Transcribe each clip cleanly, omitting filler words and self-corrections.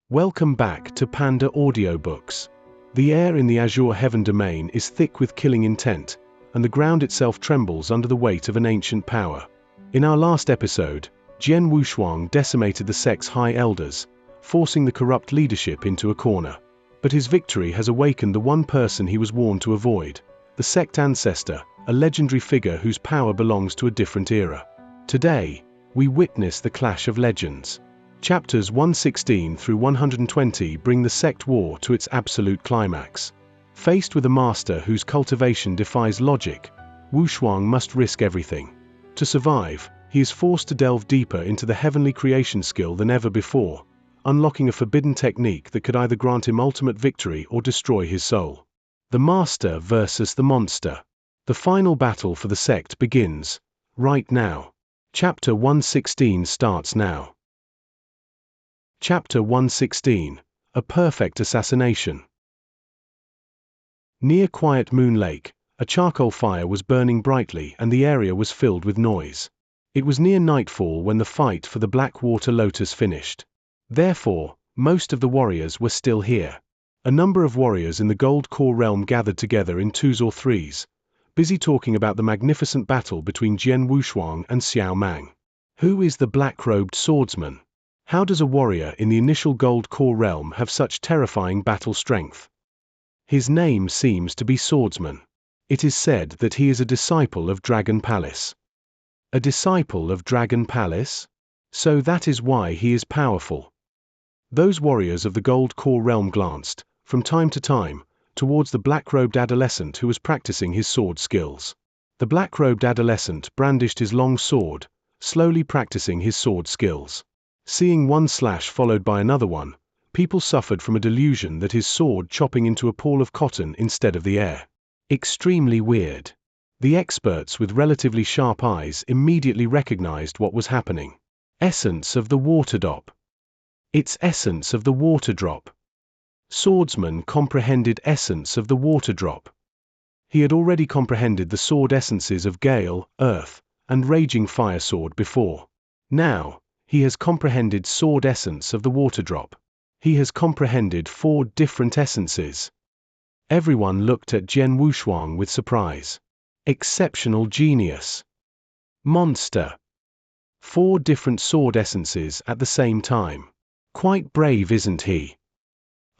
Welcome back to Panda Audiobooks. The air in the Azure Heaven Domain is thick with killing intent, and the ground itself trembles under the weight of an ancient power. In our last episode, Jian Wushuang decimated the sect's high elders, forcing the corrupt leadership into a corner. But his victory has awakened the one person he was warned to avoid, the Sect Ancestor, a legendary figure whose power belongs to a different era. Today, we witness the clash of legends. Chapters 116 through 120 bring the sect war to its absolute climax. Faced with a master whose cultivation defies logic, Wushuang must risk everything. To survive, he is forced to delve deeper into the heavenly creation skill than ever before, unlocking a forbidden technique that could either grant him ultimate victory or destroy his soul. The master versus the monster. The final battle for the sect begins right now. Chapter 116 starts now. Chapter 116, A Perfect Assassination. Near Quiet Moon Lake, a charcoal fire was burning brightly and the area was filled with noise. It was near nightfall when the fight for the Black Water Lotus finished. Therefore, most of the warriors were still here. A number of warriors in the Gold Core realm gathered together in twos or threes, busy talking about the magnificent battle between Jian Wushuang and Xiao Mang. Who is the black-robed swordsman? How does a warrior in the initial Gold Core realm have such terrifying battle strength? His name seems to be Swordsman. It is said that he is a disciple of Dragon Palace. A disciple of Dragon Palace? So that is why he is powerful. Those warriors of the Gold Core realm glanced, from time to time, towards the black-robed adolescent who was practicing his sword skills. The black-robed adolescent brandished his long sword, slowly practicing his sword skills. Seeing one slash followed by another one, people suffered from a delusion that his sword chopping into a pool of cotton instead of the air. Extremely weird. The experts with relatively sharp eyes immediately recognized what was happening. Essence of the water drop. It's essence of the water drop. Swordsman comprehended essence of the water drop. He had already comprehended the sword essences of Gale, Earth, and Raging Fire Sword before. Now, he has comprehended sword essence of the water drop. He has comprehended 4 different essences. Everyone looked at Jian Wushuang with surprise. Exceptional genius. Monster. 4 different sword essences at the same time. Quite brave, isn't he?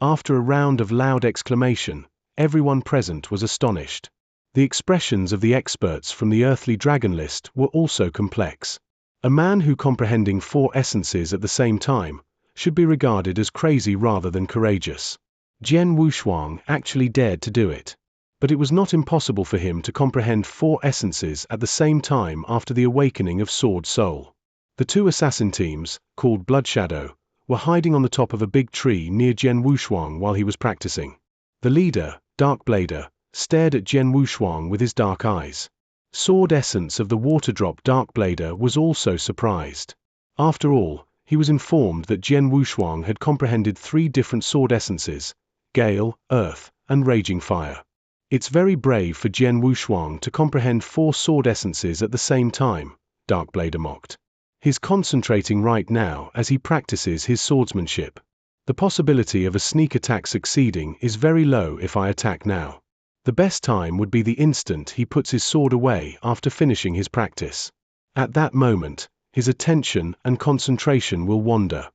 After a round of loud exclamation, everyone present was astonished. The expressions of the experts from the earthly dragon list were also complex. A man who comprehending 4 essences at the same time should be regarded as crazy rather than courageous. Jian Wushuang actually dared to do it. But it was not impossible for him to comprehend 4 essences at the same time after the awakening of Sword Soul. The 2 assassin teams, called Blood Shadow, were hiding on the top of a big tree near Jian Wushuang while he was practicing. The leader, Dark Blader, stared at Jian Wushuang with his dark eyes. Sword essence of the water drop. Dark Blader was also surprised. After all, he was informed that Jian Wushuang had comprehended 3 different sword essences, Gale, Earth, and Raging Fire. It's very brave for Jian Wushuang to comprehend 4 sword essences at the same time, Dark Blader mocked. He's concentrating right now as he practices his swordsmanship. The possibility of a sneak attack succeeding is very low if I attack now. The best time would be the instant he puts his sword away after finishing his practice. At that moment, his attention and concentration will wander.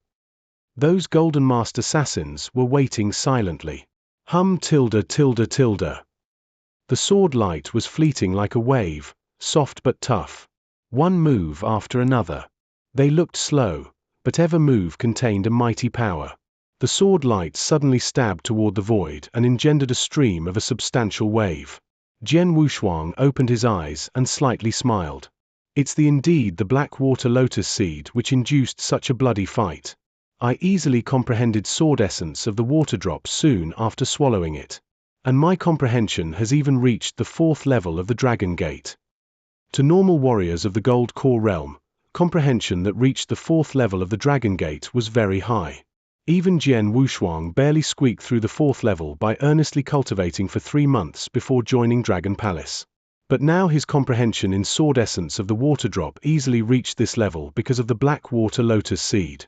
Those Golden Masked assassins were waiting silently. The sword light was fleeting like a wave, soft but tough. One move after another. They looked slow, but every move contained a mighty power. The sword light suddenly stabbed toward the void and engendered a stream of a substantial wave. Jian Wushuang opened his eyes and slightly smiled. It's indeed the Black Water Lotus Seed which induced such a bloody fight. I easily comprehended sword essence of the water drop soon after swallowing it. And my comprehension has even reached the 4th level of the Dragon Gate. To normal warriors of the Gold Core realm, comprehension that reached the 4th level of the Dragon Gate was very high. Even Jian Wushuang barely squeaked through the 4th level by earnestly cultivating for 3 months before joining Dragon Palace. But now his comprehension in sword essence of the water drop easily reached this level because of the Black Water Lotus Seed.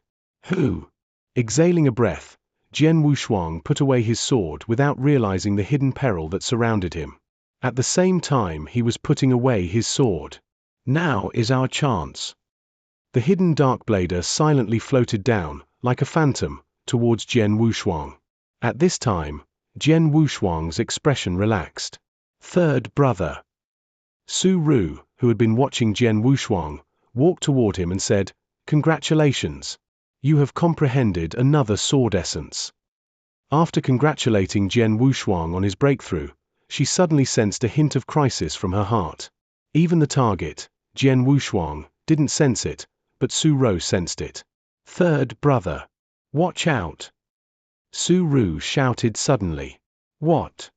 Who Exhaling a breath, Jian Wushuang put away his sword without realizing the hidden peril that surrounded him. At the same time he was putting away his sword. Now is our chance. The hidden dark blader silently floated down, like a phantom, towards Jian Wushuang. At this time, Jian Wushuang's expression relaxed. Third brother. Su Ru, who had been watching Jian Wushuang, walked toward him and said, "Congratulations. You have comprehended another sword essence." After congratulating Jian Wushuang on his breakthrough, she suddenly sensed a hint of crisis from her heart. Even the target, Jian Wushuang, didn't sense it, but Su Ru sensed it. Third brother. Watch out. Su Ru shouted suddenly. What?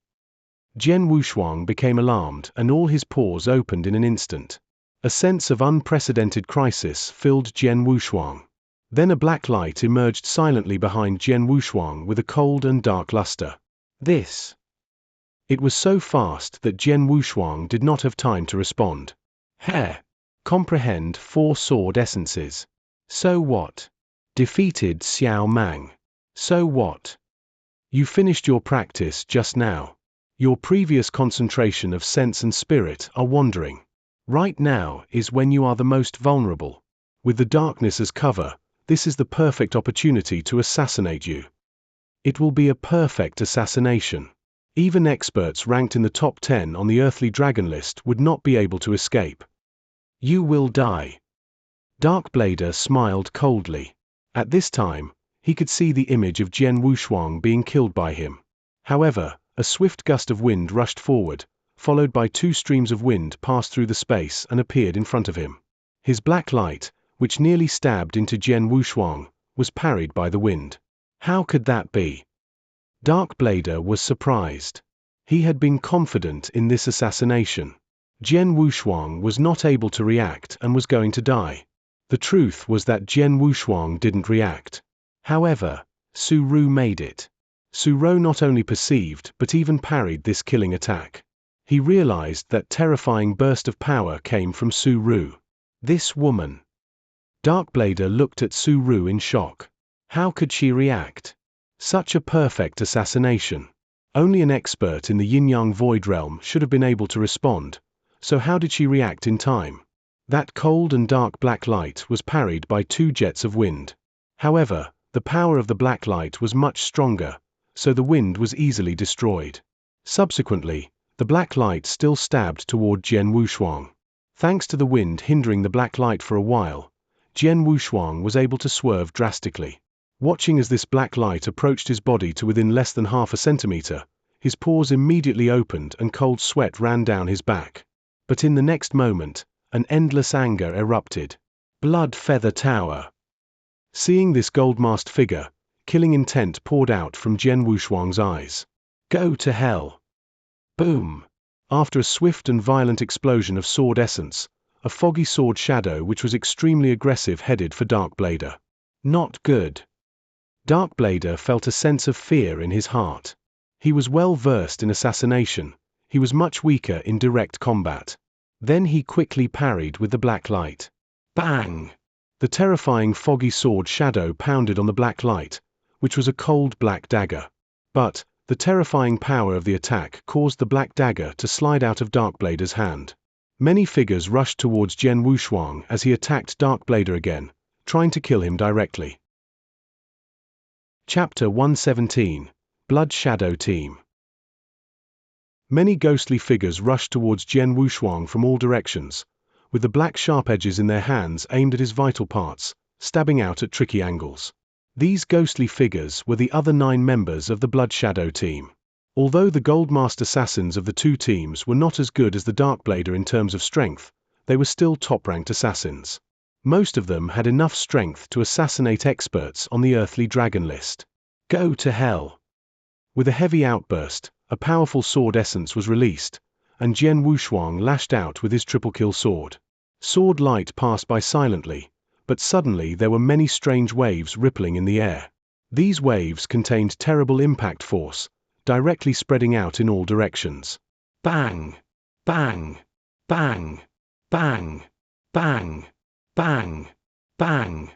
Jian Wushuang became alarmed and all his pores opened in an instant. A sense of unprecedented crisis filled Jian Wushuang. Then a black light emerged silently behind Jian Wushuang with a cold and dark luster. This. It was so fast that Jian Wushuang did not have time to respond. Comprehend 4 sword essences. So what? Defeated Xiao Mang. So what? You finished your practice just now. Your previous concentration of sense and spirit are wandering. Right now is when you are the most vulnerable. With the darkness as cover, this is the perfect opportunity to assassinate you. It will be a perfect assassination. Even experts ranked in the top 10 on the earthly dragon list would not be able to escape. You will die. Dark Blader smiled coldly. At this time, he could see the image of Jian Wushuang being killed by him. However, a swift gust of wind rushed forward, followed by 2 streams of wind passed through the space and appeared in front of him. His black light, which nearly stabbed into Jian Wushuang, was parried by the wind. How could that be? Dark Blader was surprised. He had been confident in this assassination. Jian Wushuang was not able to react and was going to die. The truth was that Jian Wushuang didn't react. However, Su Ru made it. Su Ru not only perceived but even parried this killing attack. He realized that terrifying burst of power came from Su Ru. This woman. Dark Blader looked at Su Ru in shock. How could she react? Such a perfect assassination. Only an expert in the Yin-Yang Void Realm should have been able to respond, so how did she react in time? That cold and dark black light was parried by 2 jets of wind. However, the power of the black light was much stronger, so the wind was easily destroyed. Subsequently, the black light still stabbed toward Jian Wushuang. Thanks to the wind hindering the black light for a while, Jian Wushuang was able to swerve drastically. Watching as this black light approached his body to within less than half a centimeter, his pores immediately opened and cold sweat ran down his back. But in the next moment, an endless anger erupted. Blood Feather Tower. Seeing this gold-masked figure, killing intent poured out from Jian Wushuang's eyes. Go to hell. Boom. After a swift and violent explosion of sword essence, a foggy sword shadow which was extremely aggressive headed for Dark Blader. Not good. Dark Blader felt a sense of fear in his heart. He was well versed in assassination, he was much weaker in direct combat. Then he quickly parried with the black light. Bang! The terrifying foggy sword shadow pounded on the black light, which was a cold black dagger. But, the terrifying power of the attack caused the black dagger to slide out of Dark Blader's hand. Many figures rushed towards Jian Wushuang as he attacked Dark Blader again, trying to kill him directly. Chapter 117, Blood Shadow Team. Many ghostly figures rushed towards Jian Wushuang from all directions, with the black sharp edges in their hands aimed at his vital parts, stabbing out at tricky angles. These ghostly figures were the other 9 members of the Blood Shadow team. Although the Gold-masked assassins of the 2 teams were not as good as the Dark Blader in terms of strength, they were still top-ranked assassins. Most of them had enough strength to assassinate experts on the earthly dragon list. Go to hell. With a heavy outburst, a powerful sword essence was released, and Jian Wushuang lashed out with his triple-kill sword. Sword light passed by silently, but suddenly there were many strange waves rippling in the air. These waves contained terrible impact force, directly spreading out in all directions. Bang! Bang! Bang! Bang! Bang! Bang! Bang!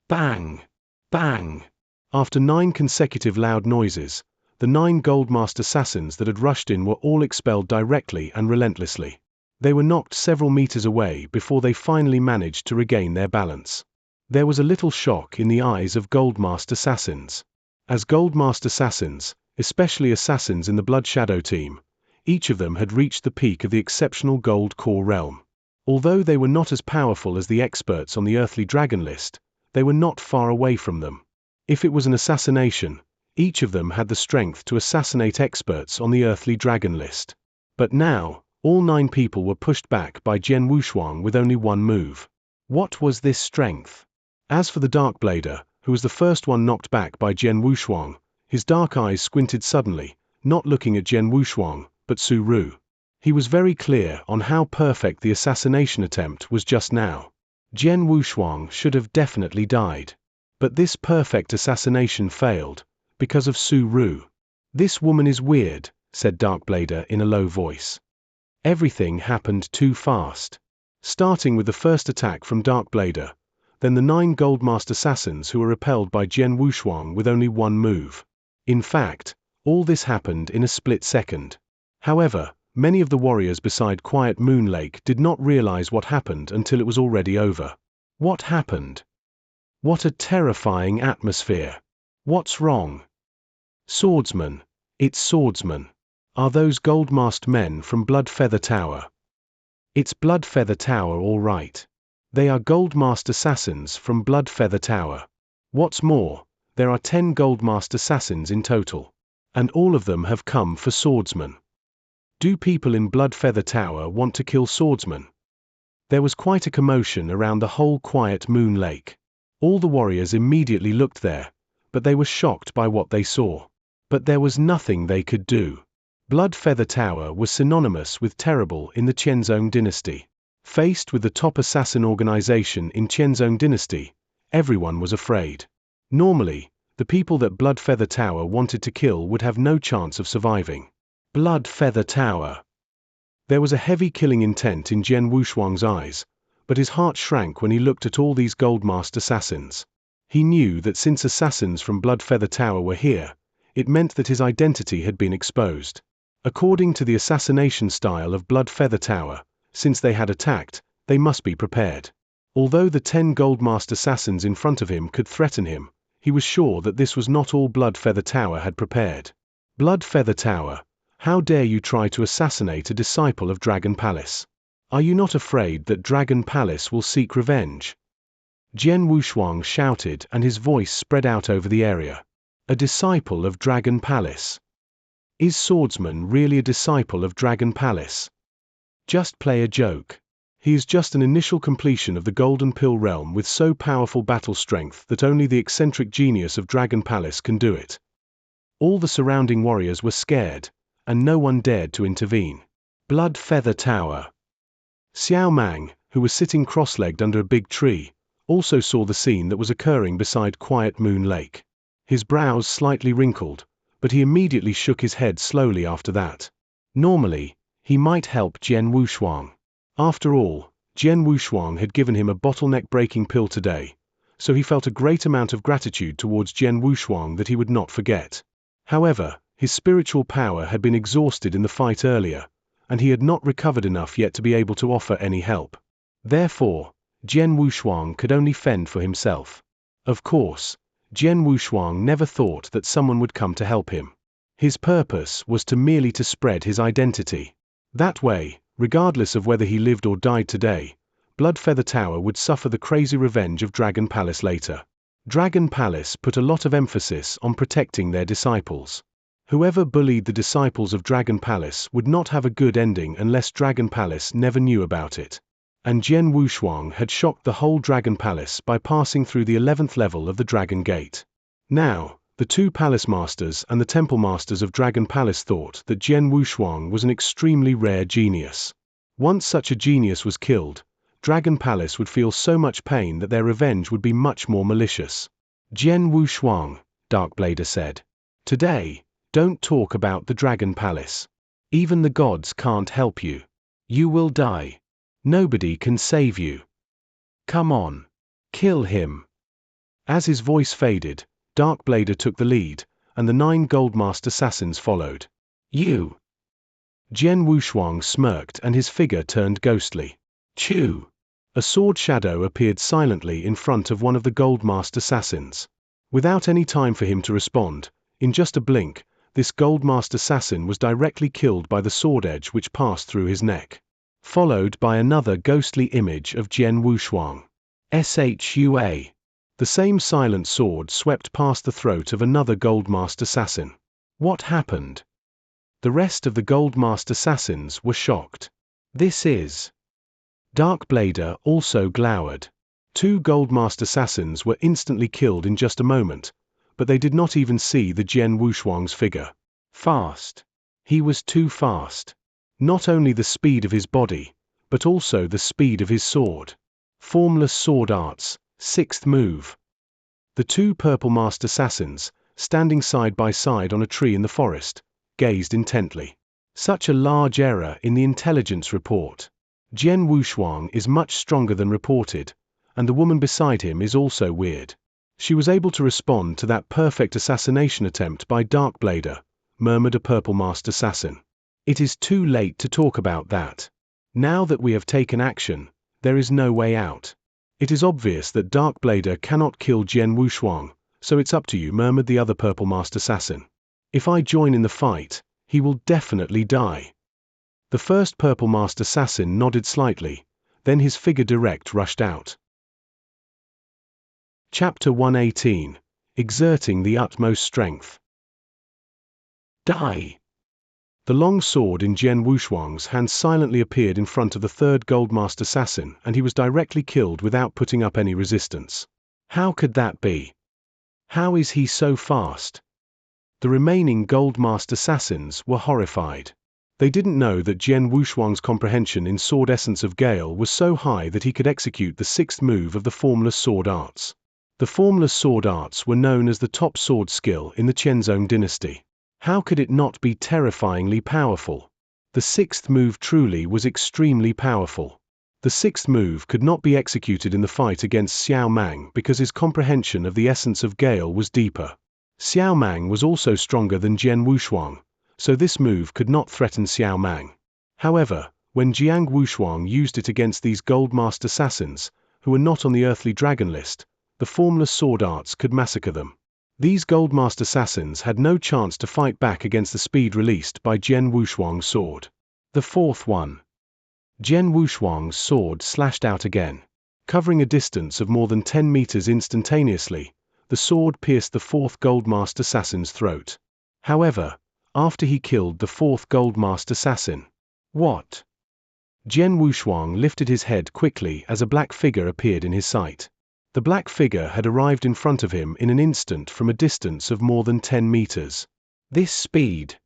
Bang! Bang! After 9 consecutive loud noises, the 9 Goldmaster assassins that had rushed in were all expelled directly and relentlessly. They were knocked several meters away before they finally managed to regain their balance. There was a little shock in the eyes of Goldmaster assassins. As Goldmaster assassins, especially assassins in the Blood Shadow team, each of them had reached the peak of the exceptional Gold Core realm. Although they were not as powerful as the experts on the Earthly Dragon list, they were not far away from them. If it was an assassination, each of them had the strength to assassinate experts on the Earthly Dragon list. But now, all 9 people were pushed back by Jian Wushuang with only one move. What was this strength? As for the Darkblader, who was the first one knocked back by Jian Wushuang, his dark eyes squinted suddenly, not looking at Jian Wushuang, but Su Ru. He was very clear on how perfect the assassination attempt was just now. Jian Wushuang should have definitely died. But this perfect assassination failed, because of Su Ru. "This woman is weird," said Darkblader in a low voice. Everything happened too fast. Starting with the first attack from Darkblader, then the 9 Goldmaster assassins who were repelled by Jian Wushuang with only one move. In fact, all this happened in a split second. However, many of the warriors beside Quiet Moon Lake did not realize what happened until it was already over. What happened? What a terrifying atmosphere. What's wrong? Swordsman. It's Swordsman. Are those gold-masked men from Bloodfeather Tower? It's Bloodfeather Tower, all right. They are gold-masked assassins from Bloodfeather Tower. What's more, there are 10 gold-masked assassins in total. And all of them have come for Swordsman. Do people in Bloodfeather Tower want to kill Swordsman? There was quite a commotion around the whole Quiet Moon Lake. All the warriors immediately looked there, but they were shocked by what they saw. But there was nothing they could do. Bloodfeather Tower was synonymous with terrible in the Qianzong dynasty. Faced with the top assassin organization in Qianzong dynasty, everyone was afraid. Normally, the people that Bloodfeather Tower wanted to kill would have no chance of surviving. Bloodfeather Tower. There was a heavy killing intent in Jian Wushuang's eyes, but his heart shrank when he looked at all these gold-masked assassins. He knew that since assassins from Bloodfeather Tower were here, it meant that his identity had been exposed. According to the assassination style of Bloodfeather Tower, since they had attacked, they must be prepared. Although the 10 gold-masked assassins in front of him could threaten him, he was sure that this was not all Bloodfeather Tower had prepared. Bloodfeather Tower, how dare you try to assassinate a disciple of Dragon Palace? Are you not afraid that Dragon Palace will seek revenge? Jian Wushuang shouted, and his voice spread out over the area. A disciple of Dragon Palace? Is Swordsman really a disciple of Dragon Palace? Just play a joke. He is just an initial completion of the Golden Pill realm with so powerful battle strength that only the eccentric genius of Dragon Palace can do it. All the surrounding warriors were scared, and no one dared to intervene. Bloodfeather Tower. Xiao Mang, who was sitting cross-legged under a big tree, also saw the scene that was occurring beside Quiet Moon Lake. His brows slightly wrinkled, but he immediately shook his head slowly after that. Normally, he might help Jian Wushuang. After all, Jian Wushuang had given him a bottleneck-breaking pill today, so he felt a great amount of gratitude towards Jian Wushuang that he would not forget. However, his spiritual power had been exhausted in the fight earlier, and he had not recovered enough yet to be able to offer any help. Therefore, Jian Wushuang could only fend for himself. Of course, Jian Wushuang never thought that someone would come to help him. His purpose was merely to spread his identity. That way, regardless of whether he lived or died today, Bloodfeather Tower would suffer the crazy revenge of Dragon Palace later. Dragon Palace put a lot of emphasis on protecting their disciples. Whoever bullied the disciples of Dragon Palace would not have a good ending unless Dragon Palace never knew about it. And Jian Wushuang had shocked the whole Dragon Palace by passing through the 11th level of the Dragon Gate. Now, the 2 Palace Masters and the Temple Masters of Dragon Palace thought that Jian Wushuang was an extremely rare genius. Once such a genius was killed, Dragon Palace would feel so much pain that their revenge would be much more malicious. Jian Wushuang, Darkblader said. Today, don't talk about the Dragon Palace. Even the gods can't help you. You will die. Nobody can save you. Come on. Kill him. As his voice faded, Darkblader took the lead, and the 9 Goldmaster assassins followed. You! Jian Wushuang smirked and his figure turned ghostly. Chew! A sword shadow appeared silently in front of one of the Goldmaster assassins. Without any time for him to respond, in just a blink, this Goldmaster assassin was directly killed by the sword edge which passed through his neck. Followed by another ghostly image of Jian Wushuang. Shua! The same silent sword swept past the throat of another Goldmaster assassin. What happened? The rest of the Goldmaster assassins were shocked. This is... Darkblader also glowered. 2 Goldmaster assassins were instantly killed in just a moment, but they did not even see the Jian Wushuang's figure. Fast. He was too fast. Not only the speed of his body, but also the speed of his sword. Formless sword arts, 6th move. The 2 Purple Master assassins, standing side by side on a tree in the forest, gazed intently. Such a large error in the intelligence report. Jian Wushuang is much stronger than reported, and the woman beside him is also weird. She was able to respond to that perfect assassination attempt by Darkblader, murmured a Purple Master assassin. It is too late to talk about that. Now that we have taken action, there is no way out. It is obvious that Darkblader cannot kill Jian Wushuang, so it's up to you, murmured the other Purple Master assassin. If I join in the fight, he will definitely die. The first Purple Master assassin nodded slightly, then his figure direct rushed out. Chapter 118. Exerting the utmost strength. Die! The long sword in Jian Wushuang's hand silently appeared in front of the 3rd Goldmaster assassin, and he was directly killed without putting up any resistance. How could that be? How is he so fast? The remaining Goldmaster assassins were horrified. They didn't know that Jian Wushuang's comprehension in Sword Essence of Gale was so high that he could execute the 6th move of the Formless Sword Arts. The Formless Sword Arts were known as the top sword skill in the Qianzhong dynasty. How could it not be terrifyingly powerful? The 6th move truly was extremely powerful. The 6th move could not be executed in the fight against Xiao Mang because his comprehension of the essence of Gale was deeper. Xiao Mang was also stronger than Jian Wushuang, so this move could not threaten Xiao Mang. However, when Jian Wushuang used it against these Goldmaster assassins, who were not on the earthly dragon list, the Formless Sword Arts could massacre them. These Goldmaster assassins had no chance to fight back against the speed released by Jian Wushuang's sword. The 4th one. Jian Wushuang's sword slashed out again. Covering a distance of more than 10 meters instantaneously, the sword pierced the 4th Goldmaster assassin's throat. However, after he killed the 4th Goldmaster assassin. What? Jian Wushuang lifted his head quickly as a black figure appeared in his sight. The black figure had arrived in front of him in an instant from a distance of more than 10 meters. This speed!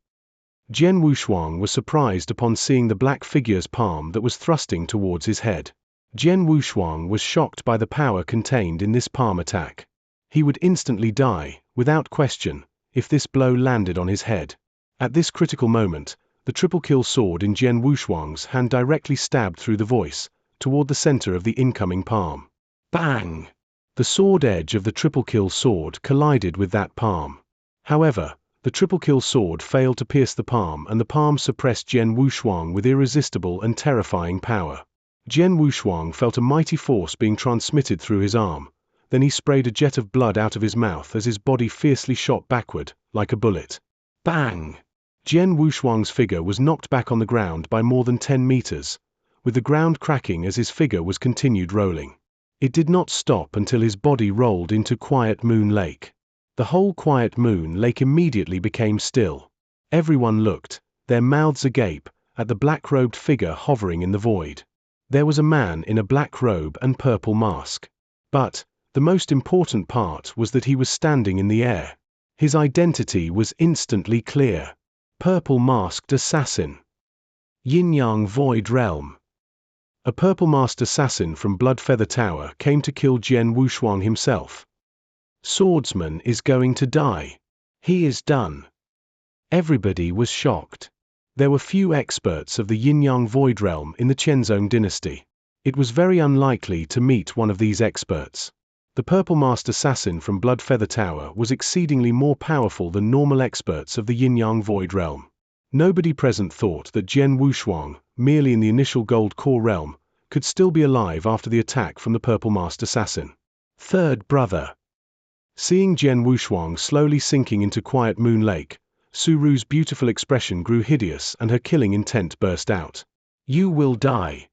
Jian Wushuang was surprised upon seeing the black figure's palm that was thrusting towards his head. Jian Wushuang was shocked by the power contained in this palm attack. He would instantly die, without question, if this blow landed on his head. At this critical moment, the triple kill sword in Jian Wushuang's hand directly stabbed through the voice, toward the center of the incoming palm. Bang! The sword edge of the triple kill sword collided with that palm. However, the triple kill sword failed to pierce the palm, and the palm suppressed Jian Wushuang with irresistible and terrifying power. Jian Wushuang felt a mighty force being transmitted through his arm, then he sprayed a jet of blood out of his mouth as his body fiercely shot backward, like a bullet. Bang! Jian Wushuang's figure was knocked back on the ground by more than 10 meters, with the ground cracking as his figure was continued rolling. It did not stop until his body rolled into Quiet Moon Lake. The whole Quiet Moon Lake immediately became still. Everyone looked, their mouths agape, at the black-robed figure hovering in the void. There was a man in a black robe and purple mask. But the most important part was that he was standing in the air. His identity was instantly clear. Purple-masked assassin. Yin-Yang Void Realm. A purple-masked assassin from Bloodfeather Tower came to kill Jian Wushuang himself. Swordsman is going to die. He is done. Everybody was shocked. There were few experts of the Yin-Yang Void Realm in the Qianzhong dynasty. It was very unlikely to meet one of these experts. The Purple Masked Assassin from Blood Feather Tower was exceedingly more powerful than normal experts of the Yin-Yang Void Realm. Nobody present thought that Jian Wushuang, merely in the initial Gold Core realm, could still be alive after the attack from the Purple Masked Assassin. Third brother. Seeing Jian Wushuang slowly sinking into Quiet Moon Lake, Su Ru's beautiful expression grew hideous and her killing intent burst out. You will die.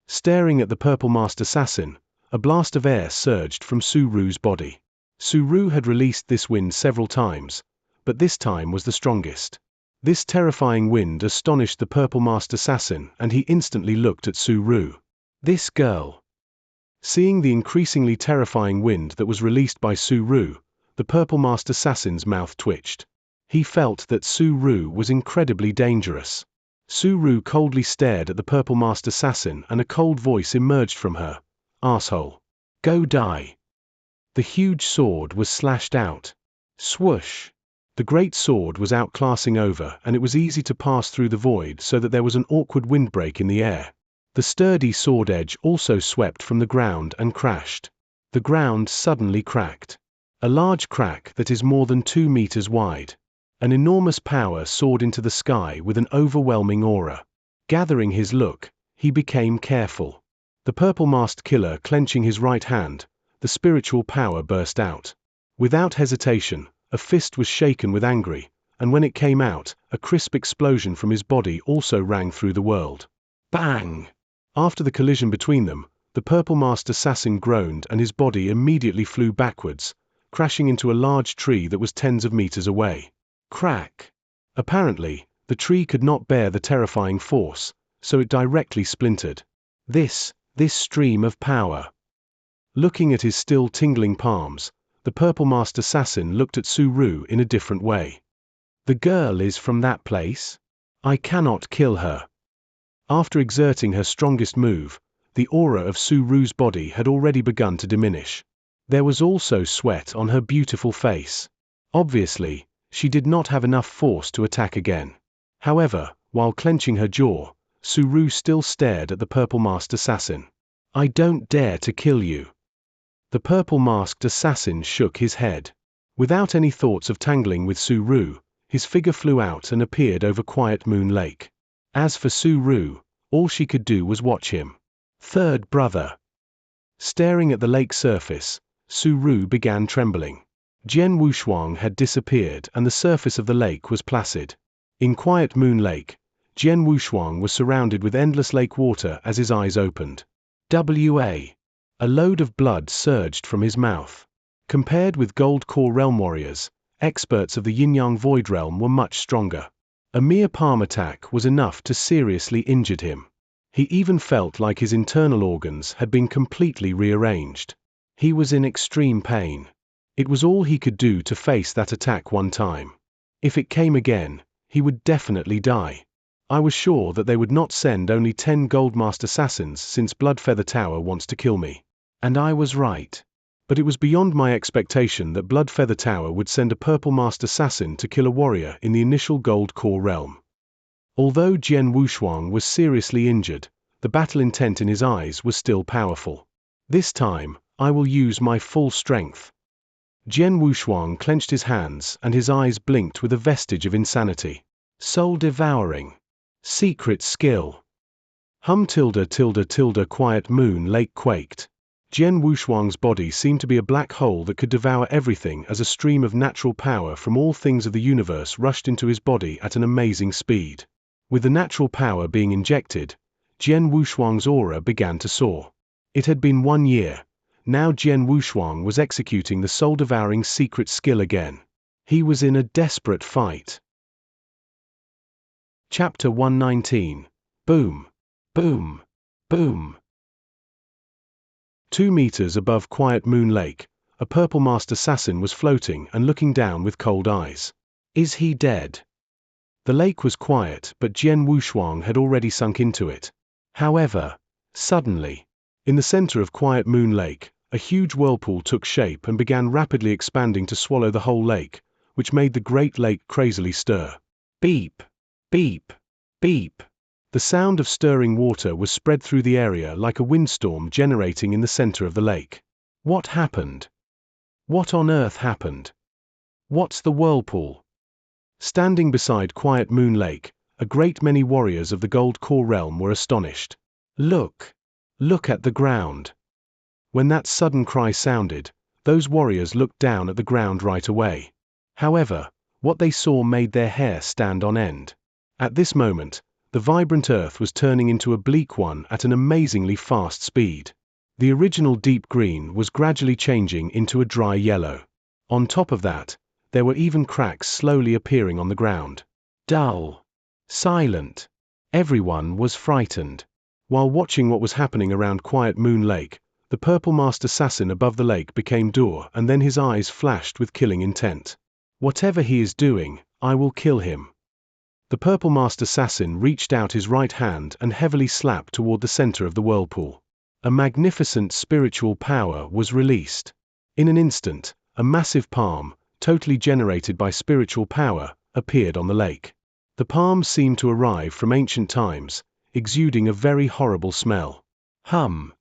Staring at the Purple Masked Assassin, a blast of air surged from Su Ru's body. Su Ru had released this wind several times, but this time was the strongest. This terrifying wind astonished the Purple Masked Assassin and he instantly looked at Su Ru. This girl. Seeing the increasingly terrifying wind that was released by Su Ru, the Purple Masked Assassin's mouth twitched. He felt that Su Ru was incredibly dangerous. Su Ru coldly stared at the Purple Masked Assassin and a cold voice emerged from her. Asshole. Go die. The huge sword was slashed out. Swoosh. The great sword was outclassing over and it was easy to pass through the void so that there was an awkward windbreak in the air. The sturdy sword edge also swept from the ground and crashed. The ground suddenly cracked. A large crack that is more than 2 meters wide. An enormous power soared into the sky with an overwhelming aura. Gathering his look, he became careful. The Purple Masked Killer clenching his right hand, the spiritual power burst out. Without hesitation, a fist was shaken with angry, and when it came out, a crisp explosion from his body also rang through the world. Bang! After the collision between them, the Purple Masked Assassin groaned and his body immediately flew backwards, crashing into a large tree that was tens of meters away. Crack! Apparently, the tree could not bear the terrifying force, so it directly splintered. This stream of power. Looking at his still tingling palms, the Purple Masked Assassin looked at Su Ru in a different way. The girl is from that place? I cannot kill her. After exerting her strongest move, the aura of Su Ru's body had already begun to diminish. There was also sweat on her beautiful face. Obviously, she did not have enough force to attack again. However, while clenching her jaw, Su Ru still stared at the Purple Masked Assassin. I don't dare to kill you. The Purple Masked Assassin shook his head. Without any thoughts of tangling with Su Ru, his figure flew out and appeared over Quiet Moon Lake. As for Su Ru, all she could do was watch him. Third brother. Staring at the lake surface, Su Ru began trembling. Jian Wushuang had disappeared and the surface of the lake was placid. In Quiet Moon Lake, Jian Wushuang was surrounded with endless lake water as his eyes opened. A load of blood surged from his mouth. Compared with Gold Core Realm warriors, experts of the Yin-Yang Void Realm were much stronger. A mere palm attack was enough to seriously injure him. He even felt like his internal organs had been completely rearranged. He was in extreme pain. It was all he could do to face that attack one time. If it came again, he would definitely die. I was sure that they would not send only 10 Gold Masked Assassins since Blood Feather Tower wants to kill me. And I was right. But it was beyond my expectation that Blood Feather Tower would send a Purple Masked Assassin to kill a warrior in the initial Gold Core realm. Although Jian Wushuang was seriously injured, the battle intent in his eyes was still powerful. This time, I will use my full strength. Jian Wushuang clenched his hands and his eyes blinked with a vestige of insanity. Soul devouring. Secret skill. Quiet Moon Lake quaked. Jian Wushuang's body seemed to be a black hole that could devour everything as a stream of natural power from all things of the universe rushed into his body at an amazing speed. With the natural power being injected, Jian Wushuang's aura began to soar. It had been 1 year. Now Jian Wushuang was executing the soul-devouring secret skill again. He was in a desperate fight. Chapter 119. Boom. Boom. Boom. 2 meters above Quiet Moon Lake, a Purple Masked Assassin was floating and looking down with cold eyes. Is he dead? The lake was quiet, but Jian Wushuang had already sunk into it. However, suddenly, in the center of Quiet Moon Lake, a huge whirlpool took shape and began rapidly expanding to swallow the whole lake, which made the great lake crazily stir. Beep, beep, beep. The sound of stirring water was spread through the area like a windstorm generating in the center of the lake. What happened? What on earth happened? What's the whirlpool? Standing beside Quiet Moon Lake, a great many warriors of the Gold Core realm were astonished. Look! Look at the ground! When that sudden cry sounded, those warriors looked down at the ground right away. However, what they saw made their hair stand on end. At this moment, the vibrant earth was turning into a bleak one at an amazingly fast speed. The original deep green was gradually changing into a dry yellow. On top of that, there were even cracks slowly appearing on the ground. Dull. Silent. Everyone was frightened. While watching what was happening around Quiet Moon Lake, the purple-masked assassin above the lake became dour, and then his eyes flashed with killing intent. Whatever he is doing, I will kill him. The purple-masked assassin reached out his right hand and heavily slapped toward the center of the whirlpool. A magnificent spiritual power was released. In an instant, a massive palm, totally generated by spiritual power, appeared on the lake. The palm seemed to arrive from ancient times, exuding a very horrible smell. Hum.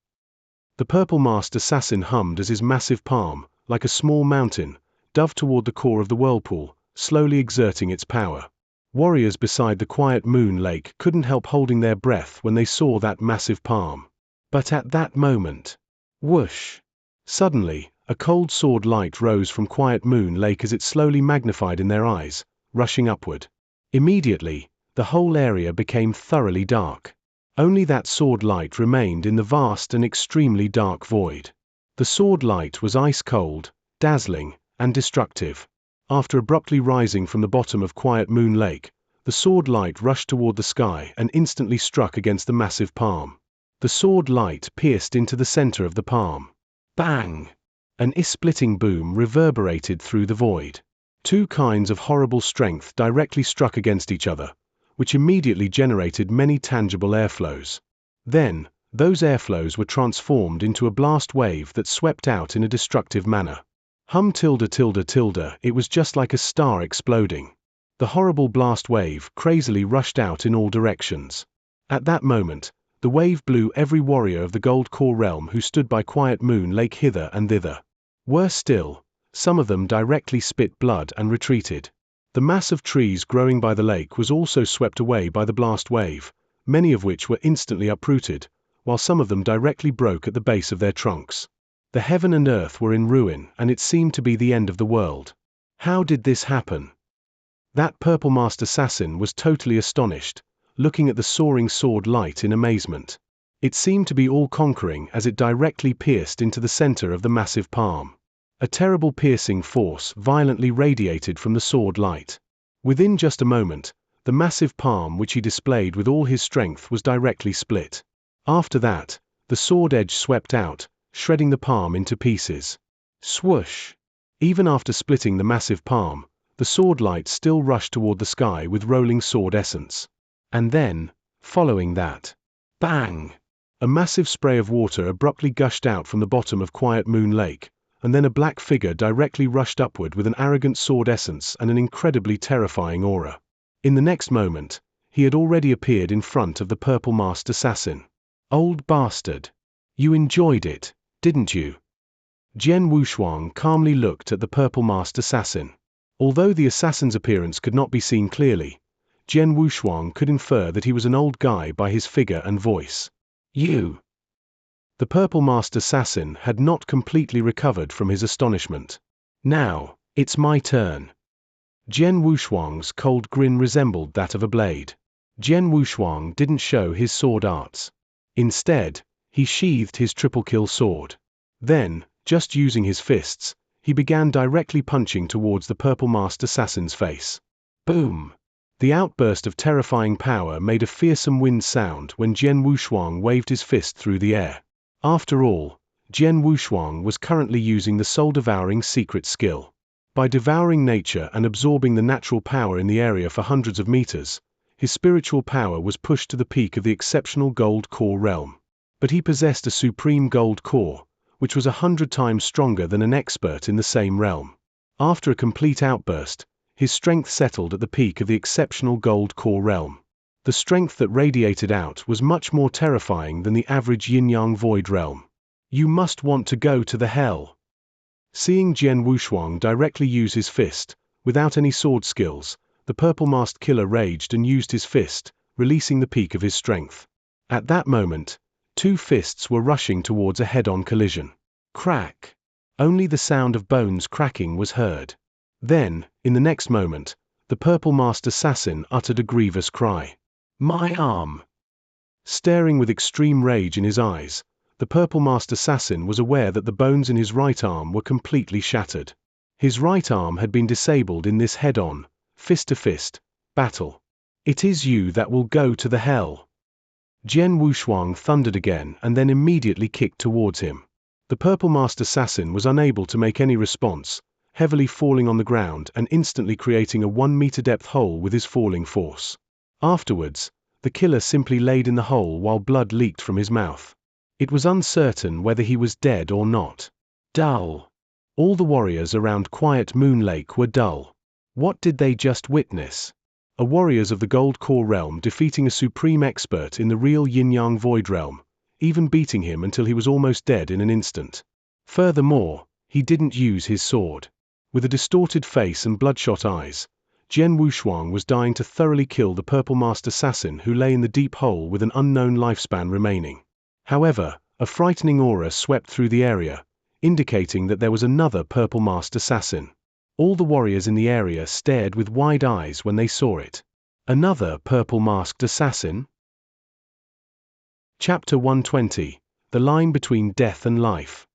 The purple-masked assassin hummed as his massive palm, like a small mountain, dove toward the core of the whirlpool, slowly exerting its power. Warriors beside the Quiet Moon Lake couldn't help holding their breath when they saw that massive palm. But at that moment, whoosh! Suddenly, a cold sword light rose from Quiet Moon Lake as it slowly magnified in their eyes, rushing upward. Immediately, the whole area became thoroughly dark. Only that sword light remained in the vast and extremely dark void. The sword light was ice-cold, dazzling, and destructive. After abruptly rising from the bottom of Quiet Moon Lake, the sword light rushed toward the sky and instantly struck against the massive palm. The sword light pierced into the center of the palm. Bang! An ear-splitting boom reverberated through the void. Two kinds of horrible strength directly struck against each other, which immediately generated many tangible airflows. Then, those airflows were transformed into a blast wave that swept out in a destructive manner. Hum tilde tilde tilde, it was just like a star exploding. The horrible blast wave crazily rushed out in all directions. At that moment, the wave blew every warrior of the Gold Core realm who stood by Quiet Moon Lake hither and thither. Worse still, some of them directly spit blood and retreated. The mass of trees growing by the lake was also swept away by the blast wave, many of which were instantly uprooted, while some of them directly broke at the base of their trunks. The heaven and earth were in ruin, and it seemed to be the end of the world. How did this happen? That purple-masked assassin was totally astonished, looking at the soaring sword light in amazement. It seemed to be all-conquering as it directly pierced into the center of the massive palm. A terrible piercing force violently radiated from the sword light. Within just a moment, the massive palm which he displayed with all his strength was directly split. After that, the sword edge swept out, shredding the palm into pieces. Swoosh! Even after splitting the massive palm, the sword light still rushed toward the sky with rolling sword essence. And then, following that, bang! A massive spray of water abruptly gushed out from the bottom of Quiet Moon Lake, and then a black figure directly rushed upward with an arrogant sword essence and an incredibly terrifying aura. In the next moment, he had already appeared in front of the purple-masked assassin. Old bastard! You enjoyed it, didn't you? Jian Wushuang calmly looked at the purple-masked assassin. Although the assassin's appearance could not be seen clearly, Jian Wushuang could infer that he was an old guy by his figure and voice. You! The purple-masked assassin had not completely recovered from his astonishment. Now, it's my turn. Jian Wushuang's cold grin resembled that of a blade. Jian Wushuang didn't show his sword arts. Instead, he sheathed his triple-kill sword. Then, just using his fists, he began directly punching towards the purple-masked assassin's face. Boom! The outburst of terrifying power made a fearsome wind sound when Jian Wushuang waved his fist through the air. After all, Jian Wushuang was currently using the soul-devouring secret skill. By devouring nature and absorbing the natural power in the area for hundreds of meters, his spiritual power was pushed to the peak of the exceptional Gold Core realm. But he possessed a supreme Gold Core, which was 100 times stronger than an expert in the same realm. After a complete outburst, his strength settled at the peak of the exceptional Gold Core realm. The strength that radiated out was much more terrifying than the average yin-yang void realm. You must want to go to the hell. Seeing Jian Wushuang directly use his fist, without any sword skills, the purple-masked killer raged and used his fist, releasing the peak of his strength. At that moment, two fists were rushing towards a head-on collision. Crack! Only the sound of bones cracking was heard. Then, in the next moment, the purple-masked assassin uttered a grievous cry. My arm! Staring with extreme rage in his eyes, the purple-masked assassin was aware that the bones in his right arm were completely shattered. His right arm had been disabled in this head-on, fist-to-fist, battle. It is you that will go to the hell. Jian Wushuang thundered again and then immediately kicked towards him. The purple-masked assassin was unable to make any response, heavily falling on the ground and instantly creating a 1-meter depth hole with his falling force. Afterwards, the killer simply laid in the hole while blood leaked from his mouth. It was uncertain whether he was dead or not. Dull. All the warriors around Quiet Moon Lake were dull. What did they just witness? A warriors of the Gold Core realm defeating a supreme expert in the real Yin-Yang Void realm, even beating him until he was almost dead in an instant. Furthermore, he didn't use his sword. With a distorted face and bloodshot eyes, Jian Wushuang was dying to thoroughly kill the purple-masked assassin who lay in the deep hole with an unknown lifespan remaining. However, a frightening aura swept through the area, indicating that there was another purple-masked assassin. All the warriors in the area stared with wide eyes when they saw it. Another purple-masked assassin? Chapter 120. The Line Between Death and Life.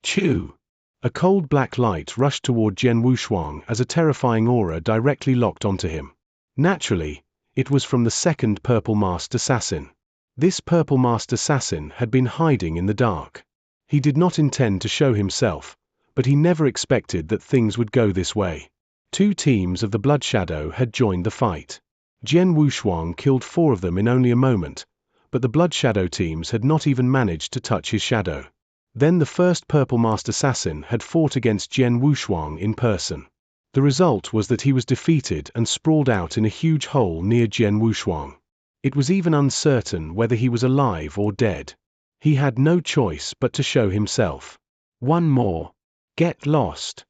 Chew! A cold black light rushed toward Jian Wushuang as a terrifying aura directly locked onto him. Naturally, it was from the second purple-masked assassin. This purple-masked assassin had been hiding in the dark. He did not intend to show himself, but he never expected that things would go this way. Two teams of the Blood Shadow had joined the fight. Jian Wushuang killed 4 of them in only a moment, but the Blood Shadow teams had not even managed to touch his shadow. Then the first purple-masked assassin had fought against Jian Wushuang in person. The result was that he was defeated and sprawled out in a huge hole near Jian Wushuang. It was even uncertain whether he was alive or dead. He had no choice but to show himself. One more. Get lost.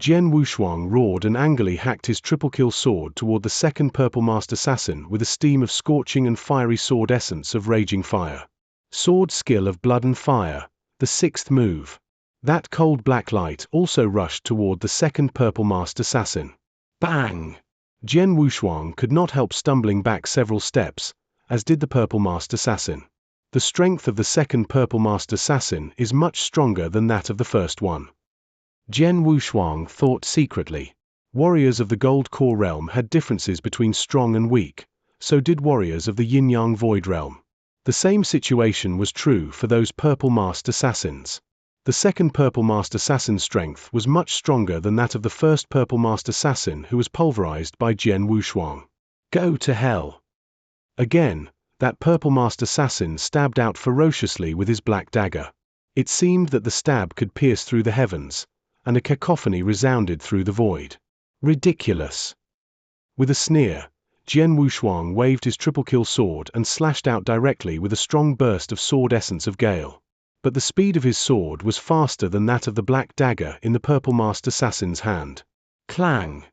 Jian Wushuang roared and angrily hacked his triple-kill sword toward the second purple-masked assassin with a steam of scorching and fiery sword essence of raging fire. Sword skill of blood and fire, the 6th move. That cold black light also rushed toward the second purple-masked assassin. Bang! Jian Wushuang could not help stumbling back several steps, as did the purple-masked assassin. The strength of the second purple-masked assassin is much stronger than that of the first one. Jian Wushuang thought secretly. Warriors of the Gold Core realm had differences between strong and weak, so did warriors of the Yin-Yang Void realm. The same situation was true for those purple-masked assassins. The second purple-masked assassin's strength was much stronger than that of the first purple-masked assassin who was pulverized by Jian Wushuang. Go to hell! Again, that purple-masked assassin stabbed out ferociously with his black dagger. It seemed that the stab could pierce through the heavens, and a cacophony resounded through the void. Ridiculous! With a sneer, Jian Wushuang waved his triple-kill sword and slashed out directly with a strong burst of sword essence of gale. But the speed of his sword was faster than that of the black dagger in the purple-masked assassin's hand. Clang!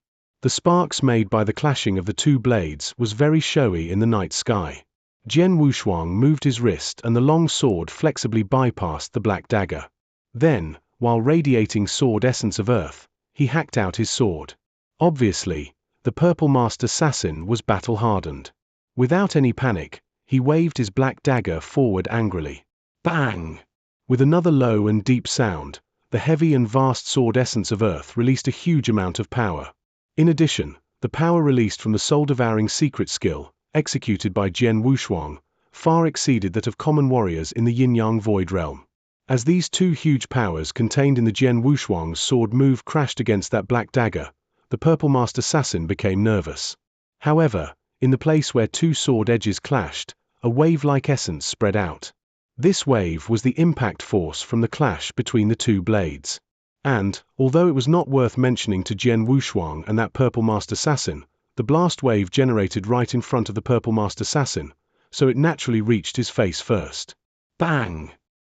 The sparks made by the clashing of the two blades was very showy in the night sky. Jian Wushuang moved his wrist and the long sword flexibly bypassed the black dagger. Then, while radiating sword essence of earth, he hacked out his sword. Obviously, the purple-masked assassin was battle-hardened. Without any panic, he waved his black dagger forward angrily. Bang! With another low and deep sound, the heavy and vast sword essence of earth released a huge amount of power. In addition, the power released from the soul-devouring secret skill, executed by Jian Wushuang, far exceeded that of common warriors in the Yin-Yang Void realm. As these two huge powers contained in the Jian Wushuang's sword move crashed against that black dagger, the purple-masked assassin became nervous. However, in the place where two sword edges clashed, a wave-like essence spread out. This wave was the impact force from the clash between the two blades. And, although it was not worth mentioning to Jian Wushuang and that purple-masked assassin, the blast wave generated right in front of the purple-masked assassin, so it naturally reached his face first. Bang!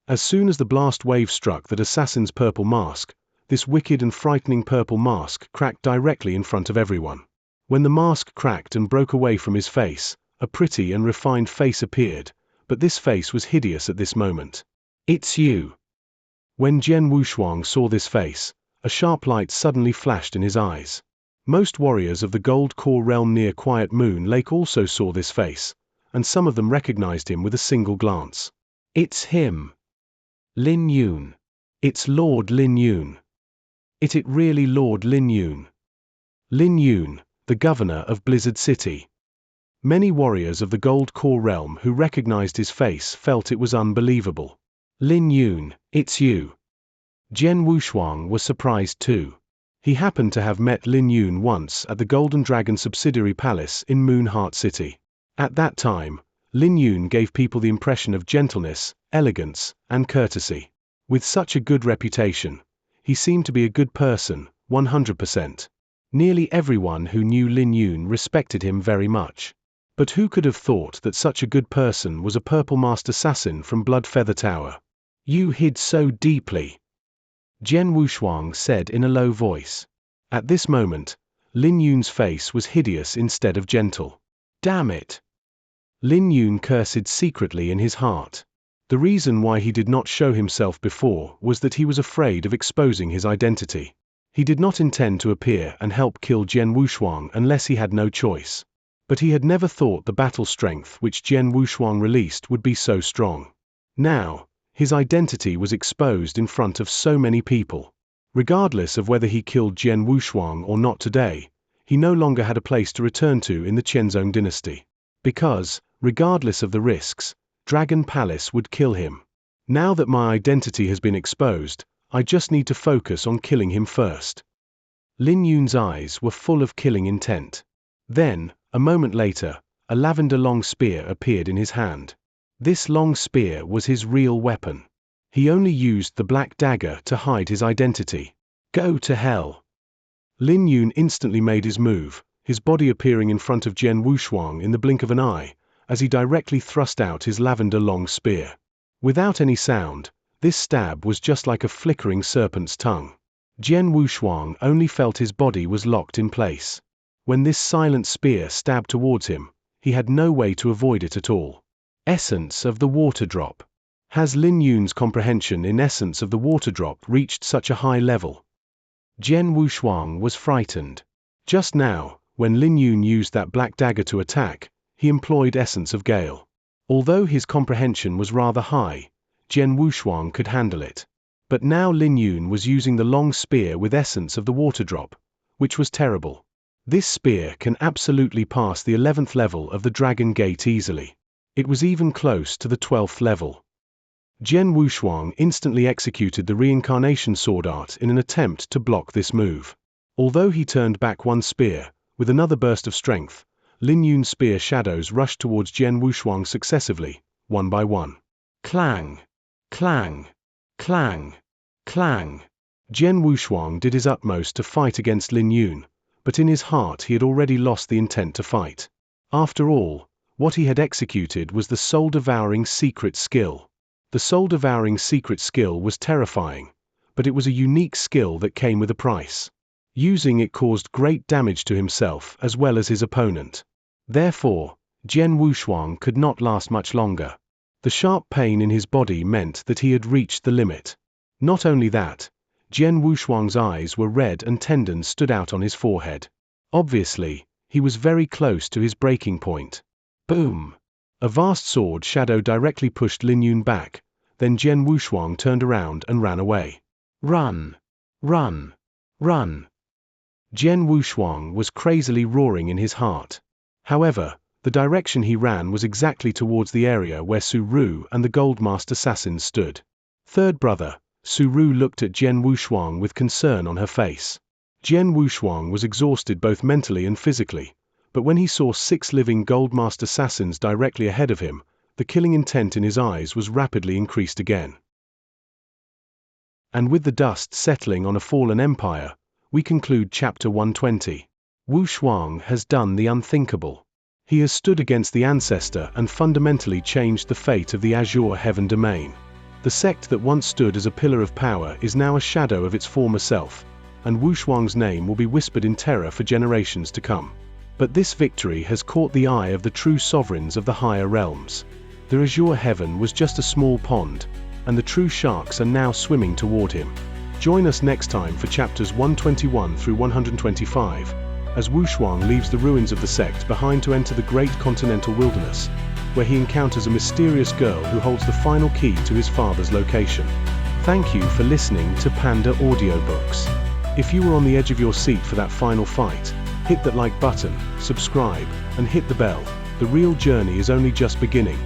As soon as the blast wave struck that assassin's purple mask, this wicked and frightening purple mask cracked directly in front of everyone. When the mask cracked and broke away from his face, a pretty and refined face appeared, but this face was hideous at this moment. "It's you." When Jian Wushuang saw this face, a sharp light suddenly flashed in his eyes. Most warriors of the Gold Core realm near Quiet Moon Lake also saw this face, and some of them recognized him with a single glance. "It's him. Lin Yun. It's Lord Lin Yun. It really Lord Lin Yun. Lin Yun, the governor of Blizzard City." Many warriors of the Gold Core realm who recognized his face felt it was unbelievable. "Lin Yun, it's you." Jian Wushuang was surprised too. He happened to have met Lin Yun once at the Golden Dragon subsidiary palace in Moonheart City. At that time, Lin Yun gave people the impression of gentleness, elegance, and courtesy. With such a good reputation, he seemed to be a good person, 100%. Nearly everyone who knew Lin Yun respected him very much. But who could have thought that such a good person was a purple-masked assassin from Blood Feather Tower? "You hid so deeply," Jian Wushuang said in a low voice. At this moment, Lin Yun's face was hideous instead of gentle. "Damn it!" Lin Yun cursed secretly in his heart. The reason why he did not show himself before was that he was afraid of exposing his identity. He did not intend to appear and help kill Jian Wushuang unless he had no choice. But he had never thought the battle strength which Jian Wushuang released would be so strong. Now, his identity was exposed in front of so many people. Regardless of whether he killed Jian Wushuang or not today, he no longer had a place to return to in the Qianzong dynasty. Because, regardless of the risks, Dragon Palace would kill him. Now that my identity has been exposed, I just need to focus on killing him first. Lin Yun's eyes were full of killing intent. Then, a moment later, a lavender long spear appeared in his hand. This long spear was his real weapon. He only used the black dagger to hide his identity. "Go to hell." Lin Yun instantly made his move, his body appearing in front of Jian Wushuang in the blink of an eye, as he directly thrust out his lavender long spear. Without any sound, this stab was just like a flickering serpent's tongue. Jian Wushuang only felt his body was locked in place. When this silent spear stabbed towards him, he had no way to avoid it at all. Essence of the water drop. Has Lin Yun's comprehension in essence of the water drop reached such a high level? Jian Wushuang was frightened. Just now, when Lin Yun used that black dagger to attack, he employed essence of gale. Although his comprehension was rather high, Jian Wushuang could handle it. But now Lin Yun was using the long spear with essence of the water drop, which was terrible. This spear can absolutely pass the 11th level of the Dragon Gate easily. It was even close to the 12th level. Jian Wushuang instantly executed the reincarnation sword art in an attempt to block this move. Although he turned back one spear, with another burst of strength, Lin Yun's spear shadows rushed towards Jian Wushuang successively, one by one. Clang! Clang! Clang! Clang! Jian Wushuang did his utmost to fight against Lin Yun, but in his heart he had already lost the intent to fight. After all, what he had executed was the soul-devouring secret skill. The soul-devouring secret skill was terrifying, but it was a unique skill that came with a price. Using it caused great damage to himself as well as his opponent. Therefore, Jian Wushuang could not last much longer. The sharp pain in his body meant that he had reached the limit. Not only that, Jian Wushuang's eyes were red and tendons stood out on his forehead. Obviously, he was very close to his breaking point. Boom! A vast sword shadow directly pushed Lin Yun back, then Jian Wushuang turned around and ran away. Run! Run! Run! Jian Wushuang was crazily roaring in his heart. However, the direction he ran was exactly towards the area where Su Ru and the Gold-masked assassins stood. Third brother, Su Ru looked at Jian Wushuang with concern on her face. Jian Wushuang was exhausted both mentally and physically, but when he saw 6 living Gold-masked assassins directly ahead of him, the killing intent in his eyes was rapidly increased again. And with the dust settling on a fallen empire, we conclude chapter 120. Wushuang has done the unthinkable. He has stood against the Ancestor and fundamentally changed the fate of the Azure Heaven Domain. The The sect that once stood as a pillar of power is now a shadow of its former self, and Wushuang's name will be whispered in terror for generations to come. But this victory has caught the eye of the true sovereigns of the higher realms. The Azure Heaven was just a small pond, and the true sharks are now swimming toward him. Join us next time for chapters 121 through 125, as Wushuang leaves the ruins of the sect behind to enter the great continental wilderness, where he encounters a mysterious girl who holds the final key to his father's location. Thank you for listening to Panda Audiobooks. If you were on the edge of your seat for that final fight, hit that like button, subscribe, and hit the bell. The real journey is only just beginning.